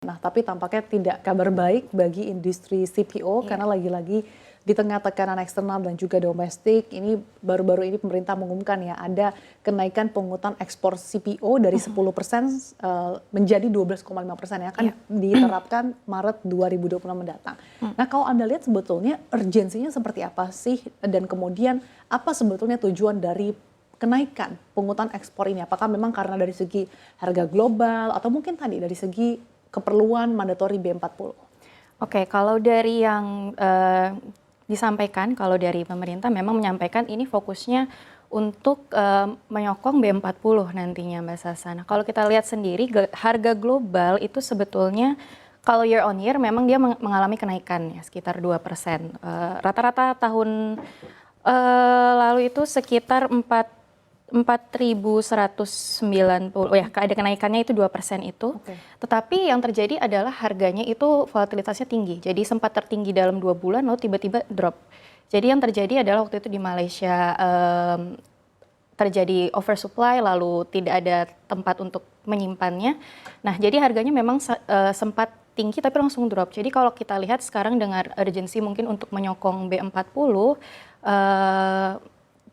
Nah, tapi tampaknya tidak kabar baik bagi industri CPO karena lagi-lagi di tengah tekanan eksternal dan juga domestik, ini baru-baru ini pemerintah mengumumkan ya ada kenaikan pungutan ekspor CPO dari 10% menjadi 12,5% ya akan diterapkan Maret 2026 mendatang. Nah, kalau Anda lihat sebetulnya urgensinya seperti apa sih dan kemudian apa sebetulnya tujuan dari kenaikan pungutan ekspor ini? Apakah memang karena dari segi harga global atau mungkin tadi dari segi keperluan mandatori B40? Oke, kalau dari yang disampaikan, kalau dari pemerintah memang menyampaikan ini fokusnya untuk menyokong B40 nantinya Mbak Sasa. Nah, kalau kita lihat sendiri harga global itu sebetulnya kalau year on year memang dia mengalami kenaikan ya sekitar 2%. Rata-rata tahun lalu itu sekitar 4.190 ya, ada kenaikannya itu 2% itu. Tetapi yang terjadi adalah harganya itu volatilitasnya tinggi. Jadi sempat tertinggi dalam 2 bulan lalu tiba-tiba drop. Jadi yang terjadi adalah waktu itu di Malaysia terjadi oversupply lalu tidak ada tempat untuk menyimpannya. Nah, jadi harganya memang sempat tinggi tapi langsung drop. Jadi kalau kita lihat sekarang dengan urgensi mungkin untuk menyokong B40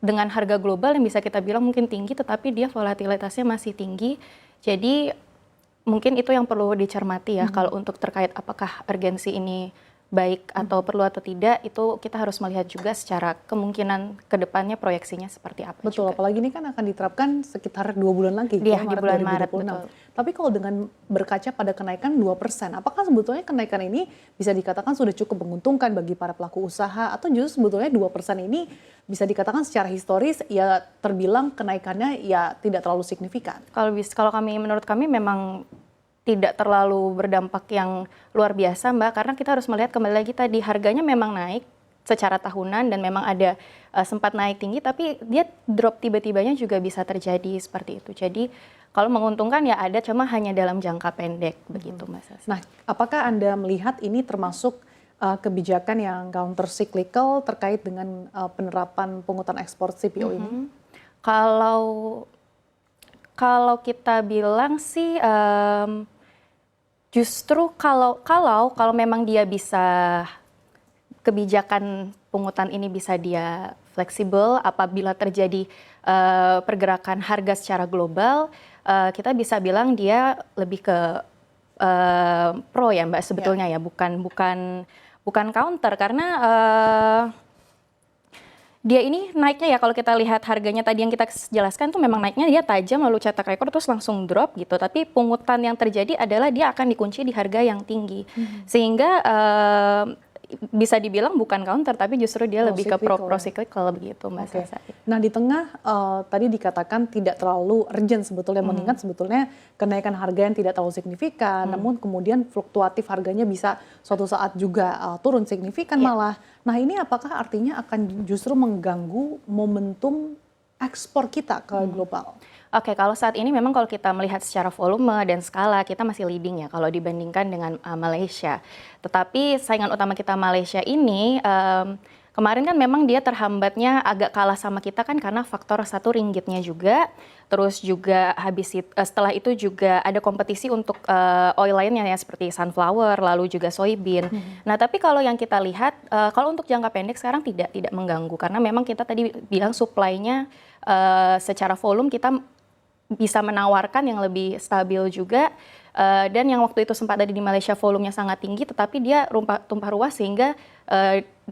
dengan harga global yang bisa kita bilang mungkin tinggi tetapi dia volatilitasnya masih tinggi. Jadi mungkin itu yang perlu dicermati ya kalau untuk terkait apakah urgensi ini baik atau perlu atau tidak, itu kita harus melihat juga secara kemungkinan ke depannya proyeksinya seperti apa. Betul, juga. Apalagi ini kan akan diterapkan sekitar 2 bulan lagi Iya, ya, di bulan Maret. Tapi kalau dengan berkaca pada kenaikan 2%, apakah sebetulnya kenaikan ini bisa dikatakan sudah cukup menguntungkan bagi para pelaku usaha atau justru sebetulnya 2% ini bisa dikatakan secara historis ya terbilang kenaikannya ya tidak terlalu signifikan? Kalau menurut kami memang tidak terlalu berdampak yang luar biasa Mbak, karena kita harus melihat kembali lagi tadi harganya memang naik secara tahunan dan memang ada sempat naik tinggi tapi dia drop tiba-tibanya juga bisa terjadi seperti itu. Jadi kalau menguntungkan ya ada, cuma hanya dalam jangka pendek begitu Mbak Sasa. Nah, apakah Anda melihat ini termasuk kebijakan yang counter cyclical terkait dengan penerapan pungutan ekspor CPO ini? Kalau kita bilang sih justru kalau memang dia bisa kebijakan pungutan ini bisa dia fleksibel apabila terjadi pergerakan harga secara global, kita bisa bilang dia lebih ke pro ya Mbak sebetulnya ya, bukan counter karena dia ini naiknya ya kalau kita lihat harganya tadi yang kita jelaskan tuh memang naiknya dia tajam lalu cetak rekor terus langsung drop gitu. Tapi pungutan yang terjadi adalah dia akan dikunci di harga yang tinggi. Sehingga bisa dibilang bukan counter tapi justru dia lebih ke pro-cyclical begitu Mbak Sasa. Nah di tengah tadi dikatakan tidak terlalu urgent sebetulnya mengingat sebetulnya kenaikan harga yang tidak terlalu signifikan namun kemudian fluktuatif harganya bisa suatu saat juga turun signifikan malah. Nah ini apakah artinya akan justru mengganggu momentum ekspor kita ke global? Oke, kalau saat ini memang kalau kita melihat secara volume dan skala kita masih leading ya kalau dibandingkan dengan Malaysia. Tetapi saingan utama kita Malaysia ini kemarin kan memang dia terhambatnya agak kalah sama kita kan karena faktor satu ringgitnya juga. Terus juga setelah itu juga ada kompetisi untuk oil lainnya ya seperti sunflower lalu juga soybean. Nah, tapi kalau yang kita lihat kalau untuk jangka pendek sekarang tidak mengganggu karena memang kita tadi bilang supply-nya secara volume kita bisa menawarkan yang lebih stabil juga dan yang waktu itu sempat ada di Malaysia volumenya sangat tinggi tetapi dia tumpah ruah sehingga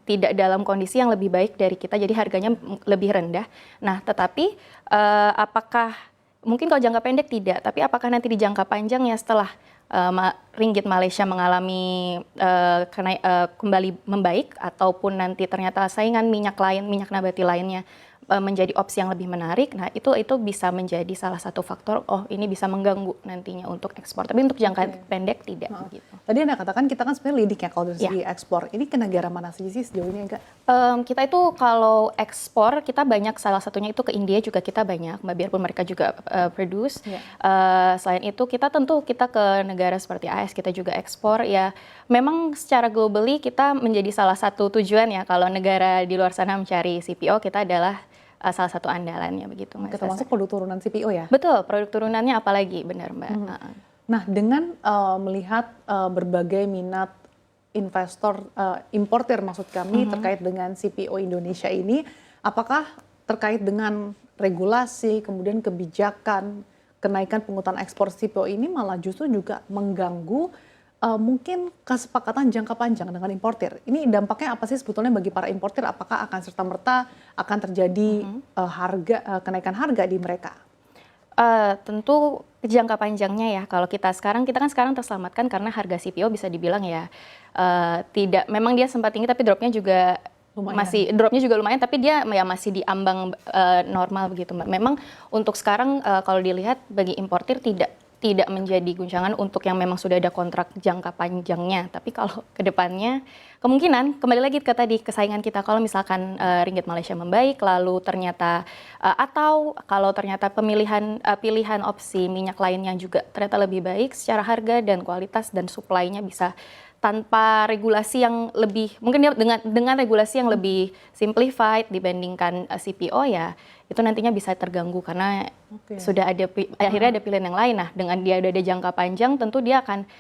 tidak dalam kondisi yang lebih baik dari kita jadi harganya lebih rendah. Nah tetapi apakah mungkin kalau jangka pendek tidak tapi apakah nanti di jangka panjang ya setelah ringgit Malaysia mengalami kembali membaik ataupun nanti ternyata saingan minyak nabati lainnya menjadi opsi yang lebih menarik, nah itu bisa menjadi salah satu faktor, ini bisa mengganggu nantinya untuk ekspor. Tapi untuk jangka pendek tidak. Gitu. Tadi Anda katakan kita kan sebenarnya leading ya kalau dari segi ekspor. Ini ke negara mana saja sih sejauh ini enggak? Kita itu kalau ekspor kita banyak salah satunya itu ke India juga kita banyak, biarpun mereka juga produce. Selain itu kita ke negara seperti AS kita juga ekspor ya. Memang secara globally kita menjadi salah satu tujuan ya kalau negara di luar sana mencari CPO kita adalah salah satu andalannya begitu Mas. Termasuk produk turunan CPO ya? Betul, produk turunannya apalagi benar Mbak. Nah, dengan melihat berbagai minat investor importer maksud kami terkait dengan CPO Indonesia ini, apakah terkait dengan regulasi, kemudian kebijakan, kenaikan pungutan ekspor CPO ini malah justru juga mengganggu mungkin kesepakatan jangka panjang dengan importer. Ini dampaknya apa sih sebetulnya bagi para importer? Apakah akan serta-merta akan terjadi kenaikan harga di mereka? Tentu jangka panjangnya ya, kalau kita kan sekarang terselamatkan karena harga CPO bisa dibilang ya tidak, memang dia sempat tinggi tapi dropnya juga lumayan, tapi dia ya masih di ambang normal begitu Mbak. Memang untuk sekarang kalau dilihat bagi importir tidak menjadi guncangan untuk yang memang sudah ada kontrak jangka panjangnya. Tapi kalau ke depannya kemungkinan kembali lagi ke tadi kesaingan kita, kalau misalkan ringgit Malaysia membaik lalu ternyata atau kalau ternyata pilihan opsi minyak lain yang juga ternyata lebih baik secara harga dan kualitas dan supply-nya bisa tanpa regulasi yang lebih, mungkin dia dengan regulasi yang lebih simplified dibandingkan CPO, ya itu nantinya bisa terganggu karena sudah akhirnya ada pilihan yang lain. Nah, dengan dia udah ada jangka panjang, tentu dia akan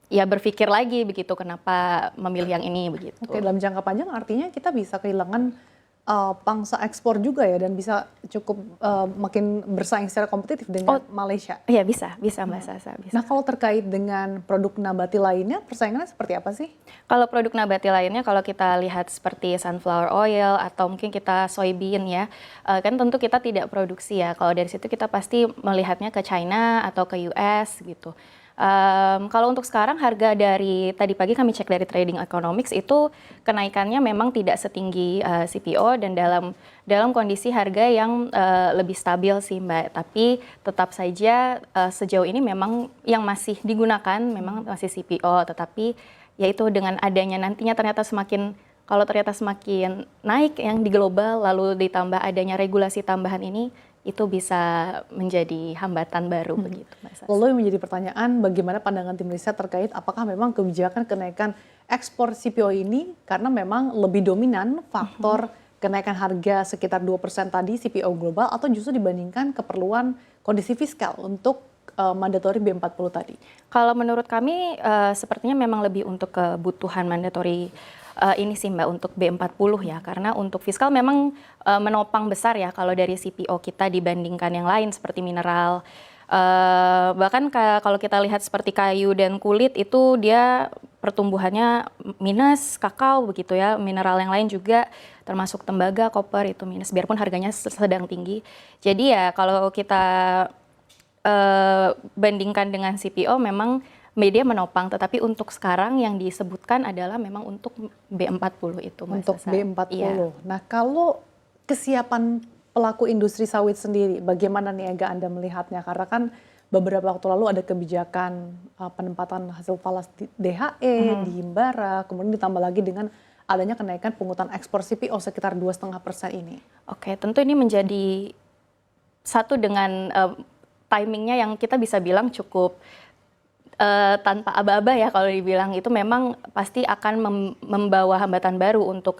ya berpikir lagi begitu, kenapa memilih yang ini begitu. Dalam jangka panjang artinya kita bisa kehilangan pangsa ekspor juga ya, dan bisa cukup makin bersaing secara kompetitif dengan Malaysia. Iya, bisa Mbak Sasa. Bisa. Nah, kalau terkait dengan produk nabati lainnya, persaingannya seperti apa sih? Kalau produk nabati lainnya, kalau kita lihat seperti sunflower oil atau mungkin kita soybean ya, kan tentu kita tidak produksi ya. Kalau dari situ kita pasti melihatnya ke China atau ke US gitu. Kalau untuk sekarang harga dari tadi pagi kami cek dari Trading Economics itu kenaikannya memang tidak setinggi CPO dan dalam kondisi harga yang lebih stabil sih Mbak. Tapi tetap saja sejauh ini memang yang masih digunakan memang masih CPO, tetapi yaitu dengan adanya nantinya kalau ternyata semakin naik yang di global lalu ditambah adanya regulasi tambahan ini, itu bisa menjadi hambatan baru begitu Mbak Sasa. Lalu yang menjadi pertanyaan, bagaimana pandangan tim riset terkait apakah memang kebijakan kenaikan ekspor CPO ini karena memang lebih dominan faktor kenaikan harga sekitar 2% tadi CPO global, atau justru dibandingkan keperluan kondisi fiskal untuk mandatori B40 tadi? Kalau menurut kami sepertinya memang lebih untuk kebutuhan mandatori ini sih Mbak, untuk B40 ya, karena untuk fiskal memang menopang besar ya kalau dari CPO kita dibandingkan yang lain seperti mineral. Bahkan kalau kita lihat seperti kayu dan kulit itu dia pertumbuhannya minus, kakao begitu ya, mineral yang lain juga termasuk tembaga, koper itu minus biarpun harganya sedang tinggi. Jadi ya kalau kita bandingkan dengan CPO memang media menopang, tetapi untuk sekarang yang disebutkan adalah memang untuk B40 itu Mbak Untuk Sasa. B40. Iya. Nah, kalau kesiapan pelaku industri sawit sendiri, bagaimana nih Anda melihatnya? Karena kan beberapa waktu lalu ada kebijakan penempatan hasil falas di DHE, di Himbara, kemudian ditambah lagi dengan adanya kenaikan pungutan ekspor CPO sekitar 2,5% ini. Oke, tentu ini menjadi satu dengan timingnya yang kita bisa bilang cukup tanpa aba-aba ya, kalau dibilang itu memang pasti akan membawa hambatan baru untuk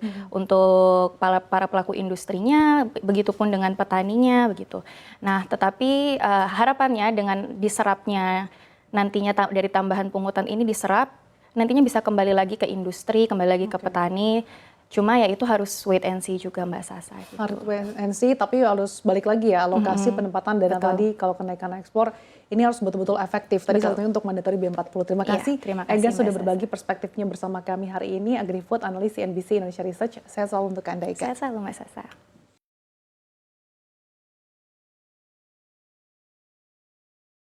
para pelaku industrinya, begitupun dengan petaninya begitu. Nah, tetapi harapannya dengan diserapnya nantinya dari tambahan pungutan ini diserap, nantinya bisa kembali lagi ke industri, kembali lagi ke petani. Cuma ya itu harus wait and see juga Mbak Sasa. Gitu. Harus wait and see, tapi harus balik lagi ya alokasi penempatan dana tadi kalau kenaikan ekspor ini harus betul-betul efektif. Tadi satunya untuk mandatori B40. Terima kasih Ega sudah berbagi perspektifnya bersama kami hari ini. AgriFood, analis CNBC Indonesia Research. Saya selalu untuk Anda Ega. Saya selalu Mbak Sasa.